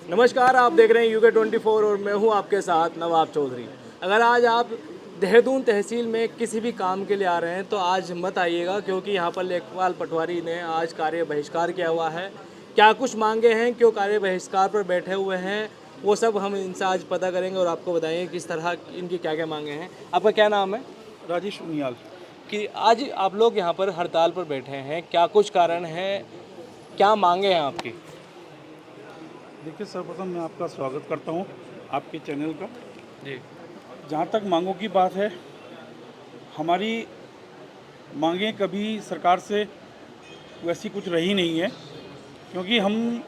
नमस्कार, आप देख रहे हैं UK24 और मैं हूं आपके साथ नवाब चौधरी। अगर आज आप देहरादून तहसील में किसी भी काम के लिए आ रहे हैं तो आज मत आइएगा, क्योंकि यहां पर लेखपाल पटवारी ने आज कार्य बहिष्कार किया हुआ है। क्या कुछ मांगे हैं, क्यों कार्य बहिष्कार पर बैठे हुए हैं, वो सब हम इनसे आज पता करेंगे और आपको बताएंगे किस तरह इनकी क्या क्या मांगे हैं। आपका क्या नाम है? राजेश उनियाल। कि आज आप लोग यहाँ पर हड़ताल पर बैठे हैं, क्या कुछ कारण है, क्या मांगे हैं आपकी? देखिए, सर्वप्रथम मैं आपका स्वागत करता हूँ आपके चैनल का। जी। जहाँ तक मांगों की बात है, हमारी मांगें कभी सरकार से वैसी कुछ रही नहीं है, क्योंकि हम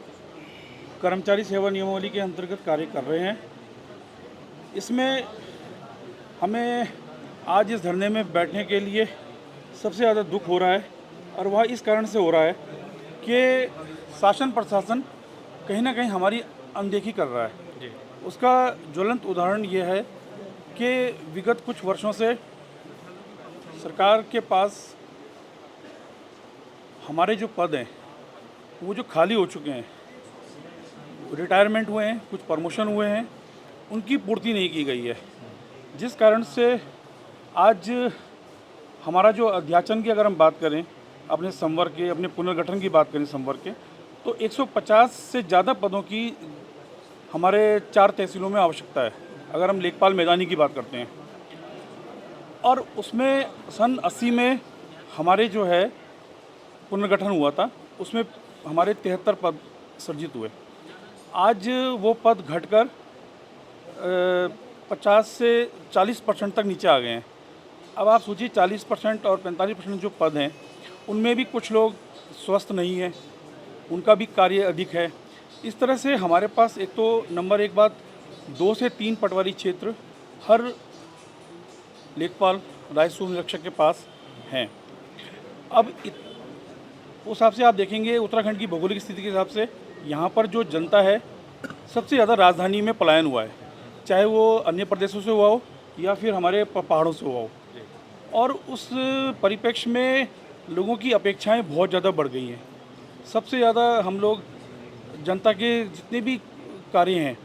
कर्मचारी सेवा नियमावली के अंतर्गत कार्य कर रहे हैं। इसमें हमें आज इस धरने में बैठने के लिए सबसे ज़्यादा दुख हो रहा है, और वह इस कारण से हो रहा है कि शासन प्रशासन कहीं ना कहीं हमारी अनदेखी कर रहा है। जी। उसका ज्वलंत उदाहरण ये है कि विगत कुछ वर्षों से सरकार के पास हमारे जो पद हैं वो जो खाली हो चुके हैं, रिटायरमेंट हुए हैं, कुछ प्रमोशन हुए हैं, उनकी पूर्ति नहीं की गई है। जिस कारण से आज हमारा जो अध्याचन की अगर हम बात करें, अपने संवर्ग के, अपने पुनर्गठन की बात करें संवर्ग के, तो 150 से ज़्यादा पदों की हमारे 4 तहसीलों में आवश्यकता है, अगर हम लेखपाल मैदानी की बात करते हैं। और उसमें सन 80 में हमारे जो है पुनर्गठन हुआ था, उसमें हमारे 73 पद सृजित हुए। आज वो पद घटकर 50 से 40% तक नीचे आ गए हैं। अब आप सोचिए, 40% और 45% जो पद हैं, उनमें भी कुछ लोग स्वस्थ नहीं हैं, उनका भी कार्य अधिक है। इस तरह से हमारे पास एक तो नंबर एक बात, 2 से 3 पटवारी क्षेत्र हर लेखपाल राजस्व निरीक्षक के पास हैं। अब उस हिसाब से आप देखेंगे, उत्तराखंड की भौगोलिक स्थिति के हिसाब से यहाँ पर जो जनता है, सबसे ज़्यादा राजधानी में पलायन हुआ है, चाहे वो अन्य प्रदेशों से हुआ हो या फिर हमारे पहाड़ों से हुआ हो। और उस परिप्रेक्ष्य में लोगों की अपेक्षाएं बहुत ज़्यादा बढ़ गई हैं। सबसे ज़्यादा हम लोग जनता के जितने भी कार्य हैं,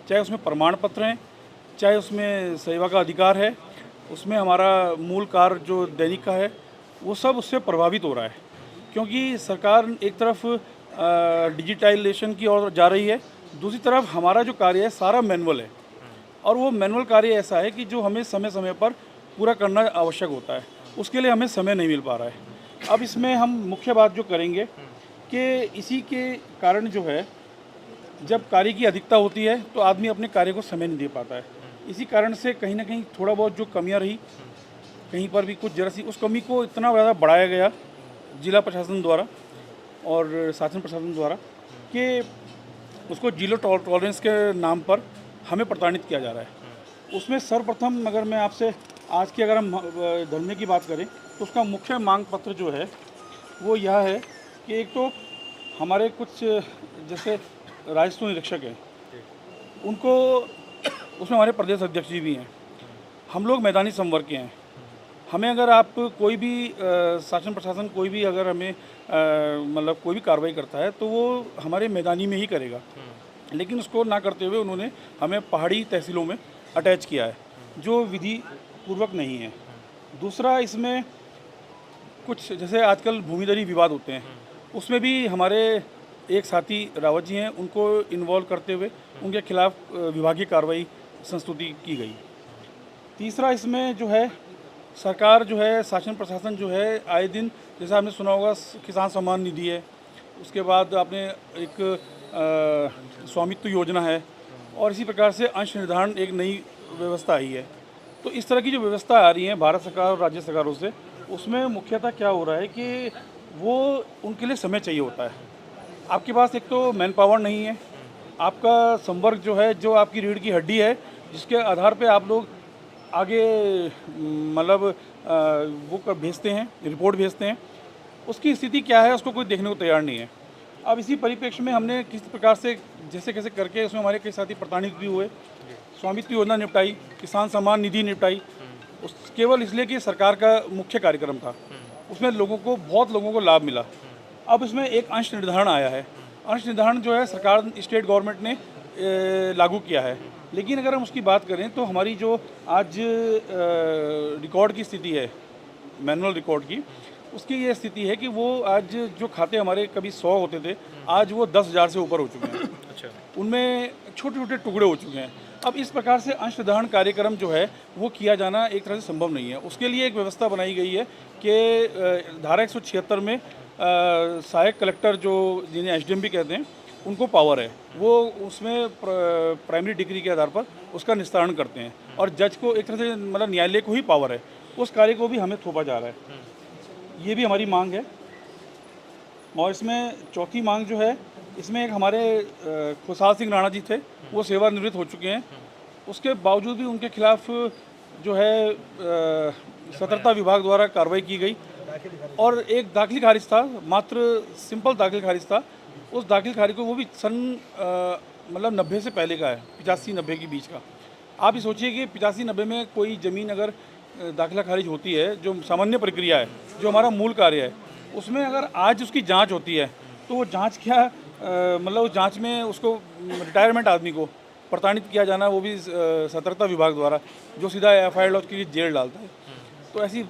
चाहे उसमें प्रमाण पत्र हैं, चाहे उसमें सेवा का अधिकार है, उसमें हमारा मूल कार्य जो दैनिक का है, वो सब उससे प्रभावित हो रहा है। क्योंकि सरकार एक तरफ डिजिटाइजेशन की ओर जा रही है, दूसरी तरफ हमारा जो कार्य है सारा मैनुअल है, और वो मैनुअल कार्य ऐसा है कि जो हमें समय समय पर पूरा करना आवश्यक होता है, उसके लिए हमें समय नहीं मिल पा रहा है। अब इसमें हम मुख्य बात जो करेंगे कि इसी के कारण जो है, जब कार्य की अधिकता होती है तो आदमी अपने कार्य को समय नहीं दे पाता है। इसी कारण से कहीं ना कहीं थोड़ा बहुत जो कमियां रही, कहीं पर भी कुछ जरा सी, उस कमी को इतना ज़्यादा बढ़ाया गया जिला प्रशासन द्वारा और शासन प्रशासन द्वारा कि उसको जीरो टॉलरेंस के नाम पर हमें प्रताड़ित किया जा रहा है। उसमें सर्वप्रथम अगर मैं आपसे आज की अगर हम धरने की बात करें, तो उसका मुख्य मांग पत्र जो है वो यह है कि एक तो हमारे कुछ जैसे राजस्व निरीक्षक हैं, उनको, उसमें हमारे प्रदेश अध्यक्ष जी भी हैं, हम लोग मैदानी संवर्ग के हैं। हमें अगर आप कोई भी शासन प्रशासन कोई भी अगर हमें मतलब कोई भी कार्रवाई करता है तो वो हमारे मैदानी में ही करेगा, लेकिन उसको ना करते हुए उन्होंने हमें पहाड़ी तहसीलों में अटैच किया है, जो विधि पूर्वक नहीं है। दूसरा, इसमें कुछ जैसे आजकल भूमिधरी विवाद होते हैं, उसमें भी हमारे एक साथी रावत जी हैं, उनको इन्वॉल्व करते हुए उनके खिलाफ विभागीय कार्रवाई संस्तुति की गई। तीसरा, इसमें जो है सरकार जो है, शासन प्रशासन जो है, आए दिन जैसा आपने सुना होगा किसान सम्मान निधि है, उसके बाद आपने एक स्वामित्व योजना है, और इसी प्रकार से अंश निर्धारण एक नई व्यवस्था आई है। तो इस तरह की जो व्यवस्था आ रही है भारत सरकार और राज्य सरकारों से, उसमें मुख्यतः क्या हो रहा है कि वो उनके लिए समय चाहिए होता है। आपके पास एक तो मैन पावर नहीं है, आपका संवर्ग जो है, जो आपकी रीढ़ की हड्डी है, जिसके आधार पे आप लोग आगे मतलब वो भेजते हैं, रिपोर्ट भेजते हैं, उसकी स्थिति क्या है उसको कोई देखने को तैयार नहीं है। अब इसी परिप्रेक्ष्य में हमने किस प्रकार से जैसे कैसे करके उसमें हमारे कई साथी प्रताड़ित भी हुए, स्वामित्व योजना निपटाई, किसान सम्मान निधि निपटाई, उस केवल इसलिए कि सरकार का मुख्य कार्यक्रम था, उसमें लोगों को, बहुत लोगों को लाभ मिला। अब इसमें एक अंश निर्धारण आया है। अंश निर्धारण जो है, सरकार, स्टेट गवर्नमेंट ने लागू किया है। लेकिन अगर हम उसकी बात करें तो हमारी जो आज रिकॉर्ड की स्थिति है, मैनुअल रिकॉर्ड की, उसकी ये स्थिति है कि वो आज जो खाते हमारे कभी 100 होते थे, आज वो 10,000 से ऊपर हो चुके हैं। अच्छा। उनमें छोटे छोटे टुकड़े हो चुके हैं। अब इस प्रकार से अंशदान कार्यक्रम जो है वो किया जाना एक तरह से संभव नहीं है। उसके लिए एक व्यवस्था बनाई गई है कि धारा 176 में सहायक कलेक्टर जो जिन्हें एसडीएम भी कहते हैं, उनको पावर है, वो उसमें प्राइमरी डिग्री के आधार पर उसका निस्तारण करते हैं, और जज को एक तरह से मतलब न्यायालय को ही पावर है। उस कार्य को भी हमें थोपा जा रहा है। ये भी हमारी मांग है। और इसमें चौथी मांग जो है, इसमें एक हमारे खुशहाल सिंह राणा जी थे, वो सेवानिवृत्त हो चुके हैं। उसके बावजूद भी उनके खिलाफ जो है सतर्कता विभाग द्वारा कार्रवाई की गई, और एक दाखिल खारिज था, मात्र सिंपल दाखिल खारिज था। उस दाखिल खारिज को वो भी सन मतलब 90 से पहले का है, 85-90 के बीच का। आप ये सोचिए कि 85-90 में कोई ज़मीन अगर दाखिला खारिज होती है, जो सामान्य प्रक्रिया है, जो हमारा मूल कार्य है, उसमें अगर आज उसकी जांच होती है तो वो जांच क्या मतलब उस जांच में उसको रिटायरमेंट आदमी को प्रताड़ित किया जाना, वो भी सतर्कता विभाग द्वारा, जो सीधा एफआईआर लॉज की जेल डालता है। तो ऐसी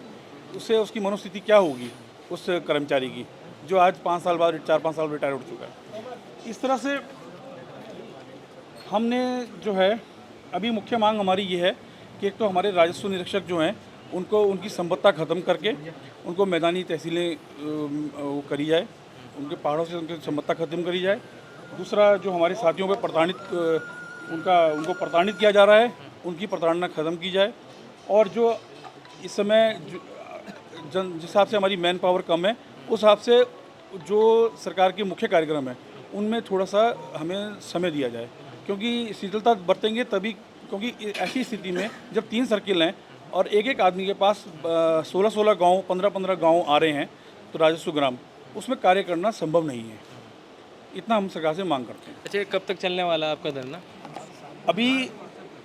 उससे उसकी मनोस्थिति क्या होगी उस कर्मचारी की, जो आज 5 साल बाद 4-5 साल रिटायर हो चुका है। इस तरह से हमने जो है अभी मुख्य मांग हमारी ये है कि एक तो हमारे राजस्व निरीक्षक जो हैं, उनको उनकी संबद्धता ख़त्म करके उनको मैदानी तहसीलें वो करी जाए, उनके पहाड़ों से उनकी संबद्धता ख़त्म करी जाए। दूसरा, जो हमारे साथियों पर उनको प्रताड़ित किया जा रहा है, उनकी प्रताड़ना ख़त्म की जाए। और जो इस समय जिस हिसाब से हमारी मैन पावर कम है, उस हिसाब से जो सरकार के मुख्य कार्यक्रम है उनमें थोड़ा सा हमें समय दिया जाए, क्योंकि शीतलता बरतेंगे तभी, क्योंकि ऐसी स्थिति में जब 3 सर्किल हैं और एक आदमी के पास 16-16 गाँव, 15-15 गाँव आ रहे हैं, तो राजस्व ग्राम, उसमें कार्य करना संभव नहीं है। इतना हम सरकार से मांग करते हैं। अच्छा, ये कब तक चलने वाला है आपका धरना? अभी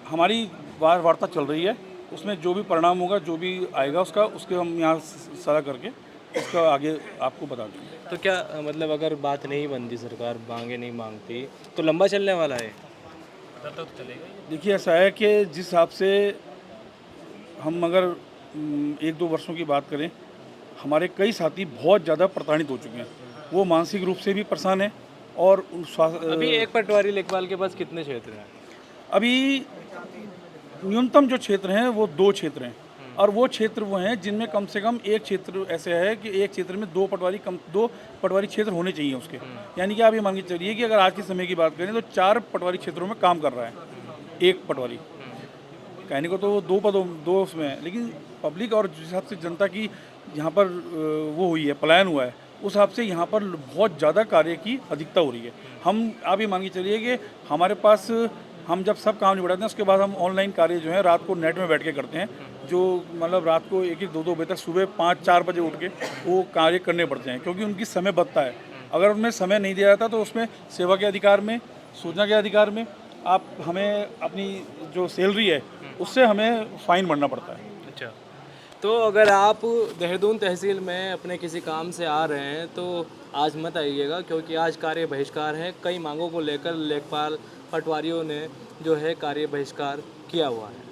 हमारी वार्ता चल रही है, उसमें जो भी परिणाम होगा, जो भी आएगा उसके हम यहाँ सलाह करके उसका आगे आपको बता देंगे। तो क्या मतलब अगर बात नहीं बनती, सरकार मांगे नहीं मांगती, तो लंबा चलने वाला है? तो चलेगा। देखिए, ऐसा है कि जिस हिसाब से हम अगर 1-2 वर्षों की बात करें, हमारे कई साथी बहुत ज़्यादा प्रताड़ित हो चुके हैं। वो मानसिक रूप से भी परेशान हैं, और अभी एक पटवारी लेखपाल के पास कितने क्षेत्र हैं? अभी न्यूनतम जो क्षेत्र हैं वो 2 क्षेत्र हैं, और वो क्षेत्र वो हैं जिनमें कम से कम एक क्षेत्र ऐसे है कि एक क्षेत्र में 2 पटवारी क्षेत्र होने चाहिए उसके। यानी कि आप ये मान के चलिए कि अगर आज के समय की बात करें तो 4 पटवारी क्षेत्रों में काम कर रहा है एक पटवारी। कहने को तो 2 उसमें है, लेकिन पब्लिक और जिस हिसाब से जनता की यहाँ पर वो हुई है, पलायन हुआ है, उस हिसाब से यहाँ पर बहुत ज़्यादा कार्य की अधिकता हो रही है। आप ये मान के चलिए कि हमारे पास, हम जब सब काम निपटाते हैं उसके बाद हम ऑनलाइन कार्य जो है रात को नेट में बैठ के करते हैं, जो मतलब रात को 1-1, 2-2 बजे तक, सुबह 5-4 बजे उठ के वो कार्य करने पड़ते हैं, क्योंकि उनकी समय बचता है। अगर उनमें समय नहीं दिया जाता तो उसमें सेवा के अधिकार में, सूचना के अधिकार में आप हमें अपनी जो सैलरी है उससे हमें फ़ाइन भरना पड़ता है। अच्छा, तो अगर आप देहरादून तहसील में अपने किसी काम से आ रहे हैं तो आज मत आइएगा, क्योंकि आज कार्य बहिष्कार है। कई मांगों को लेकर लेखपाल पटवारियों ने जो है कार्य बहिष्कार किया हुआ है।